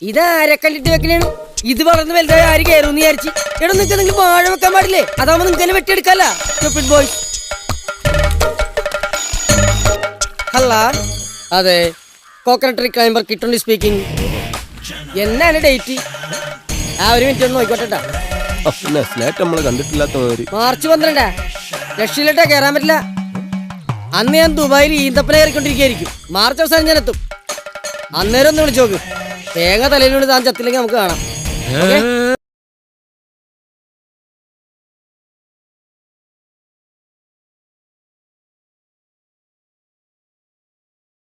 ഇതാരെ കണ്ടിട്ട് വെക്കണേണ്? ഇത് വളർന്ന് വലുതായി ആര് കയറുമെന്ന് വിചാരിച്ച്. എടാ നിങ്ങൾക്ക് നിങ്ങൾ വാഴ വെക്കാൻ പാടില്ലേ? അതാവുമ്പോ നിങ്ങൾക്ക് തന്നെ വെട്ടിയെടുക്കല്ല. Stupid boy. ഹലോ, അതെ, കോക്കനട്ട് ട്രീ ക്ലൈംബർ കിട്ടുണ്ടി സ്പീക്കിംഗ്. എന്നാണ് ഡേറ്റ്? ഒരു മിനിറ്റ് ഒന്ന് നോക്കിക്കോട്ടെ. നമ്മള് കണ്ടിട്ടില്ലാത്ത മാർച്ച് 12 രക്ഷയിലിട്ടാ കയറാൻ പറ്റില്ല. അന്ന് ഞാൻ ദുബായിൽ ഈന്തപ്പന കയറിക്കൊണ്ടിരിക്കുകയായിരിക്കും. മാർച്ച് അവസാനം ഞാൻ എത്തും. അന്നേരം ഒന്ന് വിളിച്ചു നോക്ക്. തേങ്ങ തലയിലൂടെ താൻ ചത്തില്ലെങ്കിൽ നമുക്ക് കാണാം.